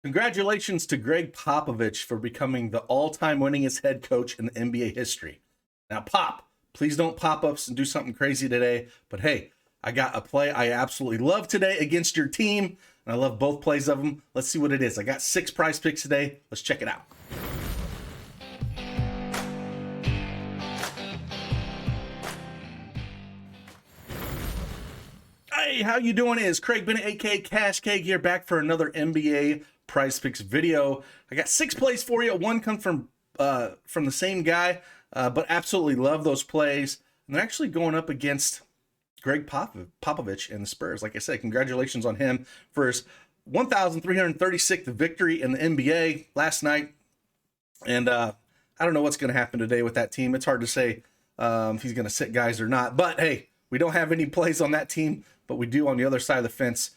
Congratulations to Greg Popovich for becoming the all-time winningest head coach in the NBA history. Now, Pop, please don't pop ups and do something crazy today. But hey, I got a play I absolutely love today against your team, and I love both plays of them. Let's see what it is. I got 6 prize picks today. Let's check it out. Hey, how you doing? It's Craig Bennett, aka Cash Cake, here back for another NBA Prize Picks video. I got 6 plays for you. One come from the same guy, but absolutely love those plays. And they're actually going up against Greg Popovich and the Spurs. Like I said, congratulations on him for his 1,336th victory in the NBA last night. And I don't know what's going to happen today with that team. It's hard to say if he's going to sit guys or not. But hey, we don't have any plays on that team, but we do on the other side of the fence.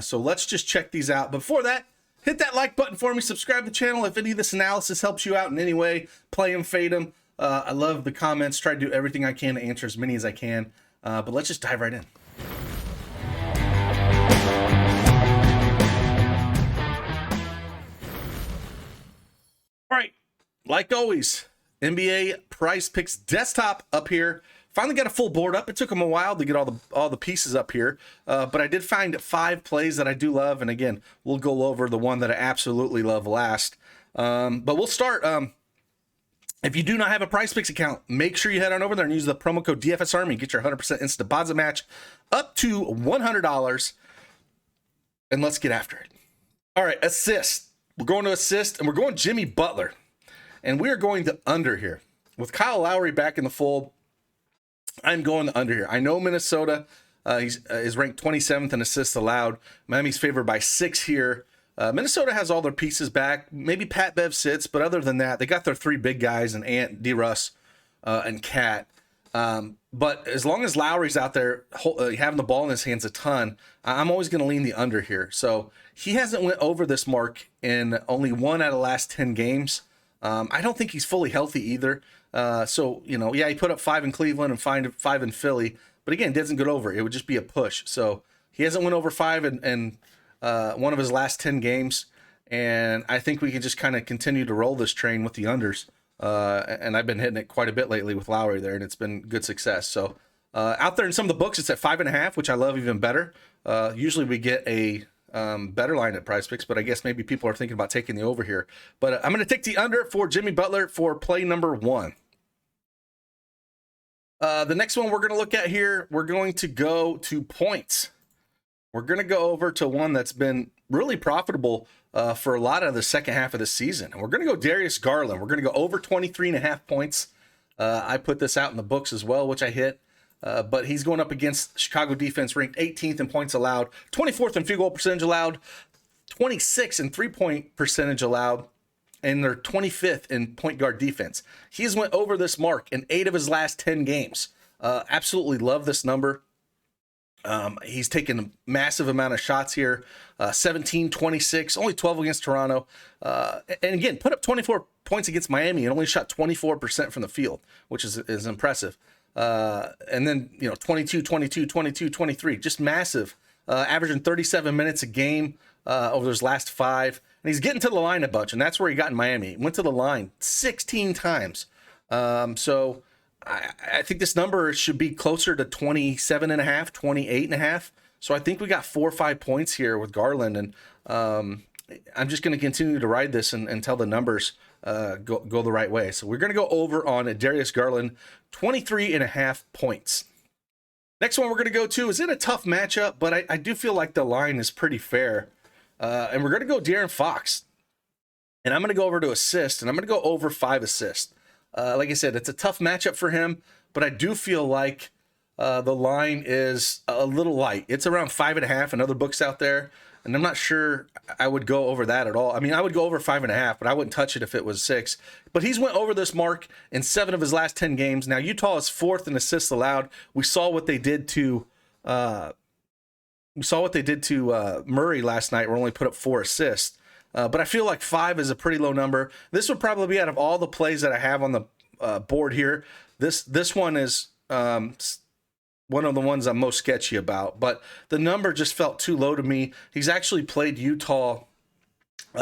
So let's just check these out. Before that, hit that like button for me. Subscribe to the channel if any of this analysis helps you out in any way. Play them, fade them. I love the comments. Try to do everything I can to answer as many as I can. But let's just dive right in. All right. Like always, NBA Prize Picks desktop up here. Finally got a full board up. It took them a while to get all the pieces up here, but I did find 5 plays that I do love, and again, we'll go over the one that I absolutely love last. But we'll start. If you do not have a Prize Picks account, make sure you head on over there and use the promo code DFSArmy. Get your 100% instant deposit match up to $100, and let's get after it. All right, assist. We're going to assist, and we're going Jimmy Butler, and we are going to under here with Kyle Lowry back in the fold. I'm going the under here. I know Minnesota is ranked 27th in assists allowed. Miami's favored by 6 here. Minnesota has all their pieces back. Maybe Pat Bev sits, but other than that, they got their 3 big guys in Ant, D-Russ, and Cat. But as long as Lowry's out there having the ball in his hands a ton, I'm always going to lean the under here. So he hasn't went over this mark in only 1 out of the last 10 games. I don't think he's fully healthy either. So, you know, yeah, he put up 5 in Cleveland and 5 in Philly, but again, doesn't get over. It would just be a push. So he hasn't went over 5 in one of his last 10 games. And I think we can just kind of continue to roll this train with the unders. And I've been hitting it quite a bit lately with Lowry there, and it's been good success. So out there in some of the books, it's at 5.5, which I love even better. Usually we get a better line at Prize Picks, but I guess maybe people are thinking about taking the over here. But I'm going to take the under for Jimmy Butler for play number 1. The next one we're going to look at here, we're going to go to points. We're going to go over to one that's been really profitable for a lot of the second half of the season. And we're going to go Darius Garland. We're going to go over 23.5 points. I put this out in the books as well, which I hit. But he's going up against Chicago defense ranked 18th in points allowed, 24th in field goal percentage allowed, 26th in 3-point percentage allowed, and they're 25th in point guard defense. He's went over this mark in 8 of his last 10 games. Absolutely love this number. He's taken a massive amount of shots here, 17, 26, only 12 against Toronto. And again, put up 24 points against Miami and only shot 24% from the field, which is impressive. And then, you know, 22, 22, 22, 23, just massive, averaging 37 minutes a game over those last 5. And he's getting to the line a bunch, and that's where he got in Miami. He went to the line 16 times. So I think this number should be closer to 27.5, 28.5. So I think we got 4 or 5 points here with Garland. And I'm just going to continue to ride this until the numbers go the right way. So we're going to go over on Darius Garland, 23.5 points. Next one we're going to go to is in a tough matchup, but I do feel like the line is pretty fair. And we're going to go De'Aaron Fox. And I'm going to go over to assist, and I'm going to go over 5 assists. Like I said, it's a tough matchup for him, but I do feel like the line is a little light. It's around 5.5 in other books out there. And I'm not sure I would go over that at all. I mean, I would go over 5.5, but I wouldn't touch it if it was 6. But he's went over this mark in 7 of his last 10 games. Now, Utah is 4th in assists allowed. We saw what they did to Murray last night, where only put up 4 assists. But I feel like 5 is a pretty low number. This would probably be, out of all the plays that I have on the board here, this one is one of the ones I'm most sketchy about, but the number just felt too low to me. He's actually played Utah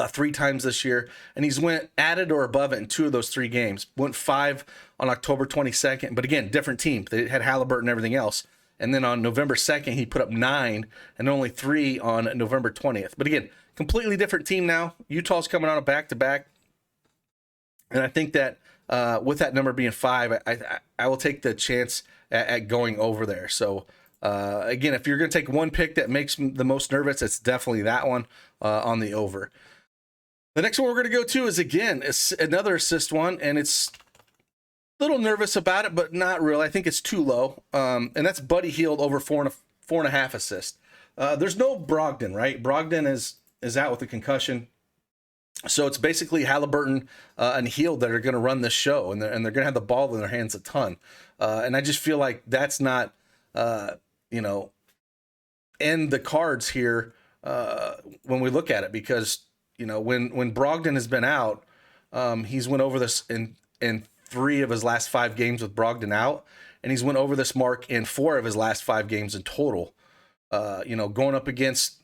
3 times this year, and he's went added or above it in 2 of those 3 games. Went 5 on October 22nd, but again, different team. They had Halliburton and everything else. And then on November 2nd, he put up 9 and only 3 on November 20th. But again, completely different team now. Utah's coming on a back-to-back. And I think that with that number being 5, I will take the chance at going over there. So again, if you're going to take one pick that makes the most nervous, it's definitely that one on the over. The next one we're going to go to is, again, it's another assist one, and it's a little nervous about it, but not really. I think it's too low, and that's Buddy Hield over 4.5 assists. There's no Brogdon, right? Brogdon is out with a concussion, so it's basically Halliburton and Hield that are going to run this show, and they're going to have the ball in their hands a ton. And I just feel like that's not, in the cards here when we look at it, because when Brogdon has been out, he's went over this in 3 of his last 5 games with Brogdon out, and he's went over this mark in 4 of his last 5 games in total. Going up against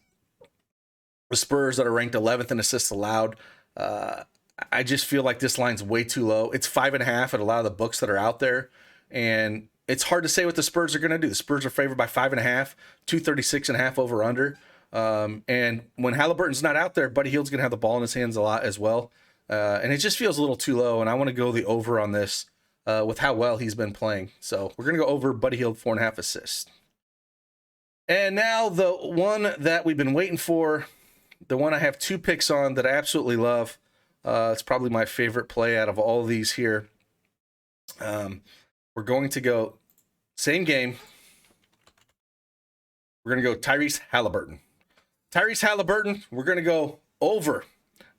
the Spurs that are ranked 11th in assists allowed, I just feel like this line's way too low. It's 5.5 at a lot of the books that are out there, and it's hard to say what the Spurs are going to do. The Spurs are favored by 5.5, 236.5 over under. And when Halliburton's not out there, Buddy Hield's going to have the ball in his hands a lot as well. And it just feels a little too low, and I want to go the over on this with how well he's been playing. So we're going to go over Buddy Hield 4.5 assists. And now the one that we've been waiting for, the one I have 2 picks on that I absolutely love. It's probably my favorite play out of all of these here. We're going to go same game. We're going to go Tyrese Halliburton. Tyrese Halliburton, we're going to go over.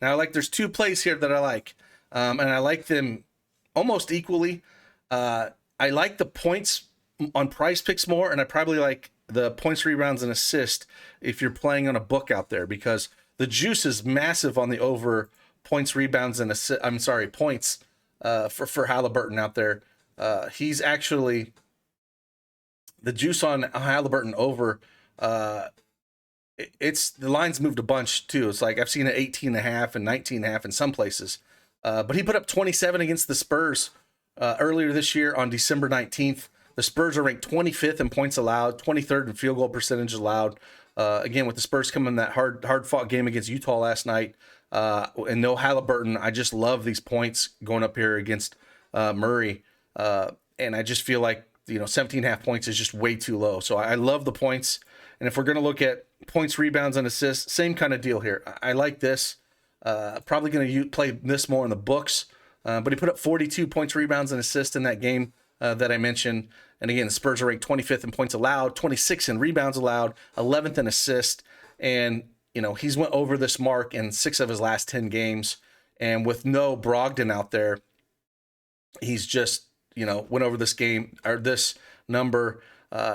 Now, there's 2 plays here that I like, and I like them almost equally. I like the points on Prizepicks more, and I probably like the points, rebounds, and assist if you're playing on a book out there, because the juice is massive on the over points, rebounds, and points for Halliburton out there. He's actually the juice on Halliburton over. It's the line's moved a bunch too. It's like I've seen it 18.5 and 19.5 in some places. But he put up 27 against the Spurs earlier this year on December 19th. The Spurs are ranked 25th in points allowed, 23rd in field goal percentage allowed. Again, with the Spurs coming in that hard fought game against Utah last night, and no Halliburton, I just love these points going up here against Murray. And I just feel like 17.5 points is just way too low. So I love the points. And if we're going to look at points, rebounds, and assists, same kind of deal here. I like this. Probably going to play this more in the books. But he put up 42 points, rebounds, and assists in that game that I mentioned. And again, the Spurs are ranked 25th in points allowed, 26th in rebounds allowed, 11th in assists. And, he's went over this mark in 6 of his last 10 games. And with no Brogdon out there, he's just, went over this game or this number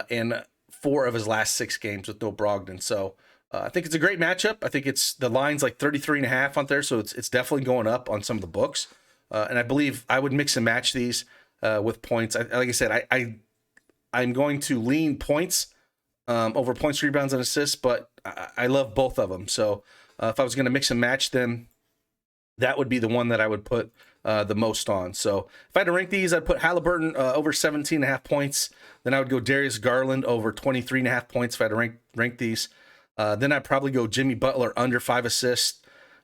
in 4 of his last 6 games with no Brogdon. So I think it's a great matchup. I think the line's like 33.5 on there. So it's definitely going up on some of the books. And I believe I would mix and match these with points. Like I said, I'm going to lean points over points, rebounds, and assists, but I love both of them. So if I was going to mix and match them, that would be the one that I would put the most on. So if I had to rank these, I'd put Halliburton over 17.5 points. Then I would go Darius Garland over 23.5 points if I had to rank these. Then I'd probably go Jimmy Butler under 5 assists.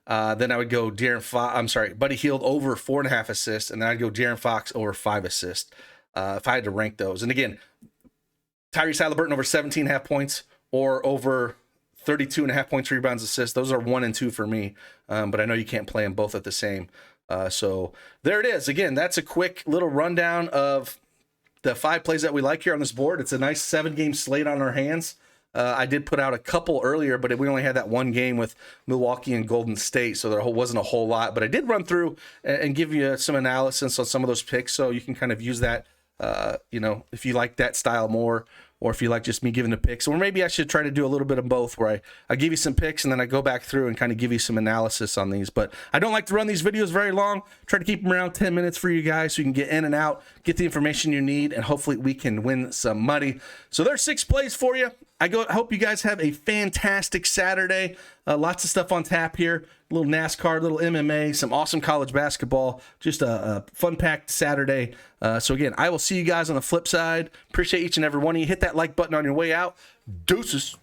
Then I would go Buddy Hield over 4.5 assists, and then I'd go De'Aaron Fox over 5 assists if I had to rank those. And again, Tyrese Halliburton over 17.5 points or over 32.5 points, rebounds, assists. Those are 1 and 2 for me, but I know you can't play them both at the same. So there it is. Again, that's a quick little rundown of the 5 plays that we like here on this board. It's a nice 7-game slate on our hands. I did put out a couple earlier, but we only had that one game with Milwaukee and Golden State, so there wasn't a whole lot. But I did run through and give you some analysis on some of those picks, so you can kind of use that, if you like that style more, or if you like just me giving the picks. Or maybe I should try to do a little bit of both, where I give you some picks and then I go back through and kind of give you some analysis on these. But I don't like to run these videos very long. Try to keep them around 10 minutes for you guys so you can get in and out, get the information you need, and hopefully we can win some money. So there's 6 plays for you. I hope you guys have a fantastic Saturday. Lots of stuff on tap here. A little NASCAR, a little MMA, some awesome college basketball. Just a fun-packed Saturday. So again, I will see you guys on the flip side. Appreciate each and every one of you. Hit that like button on your way out. Deuces.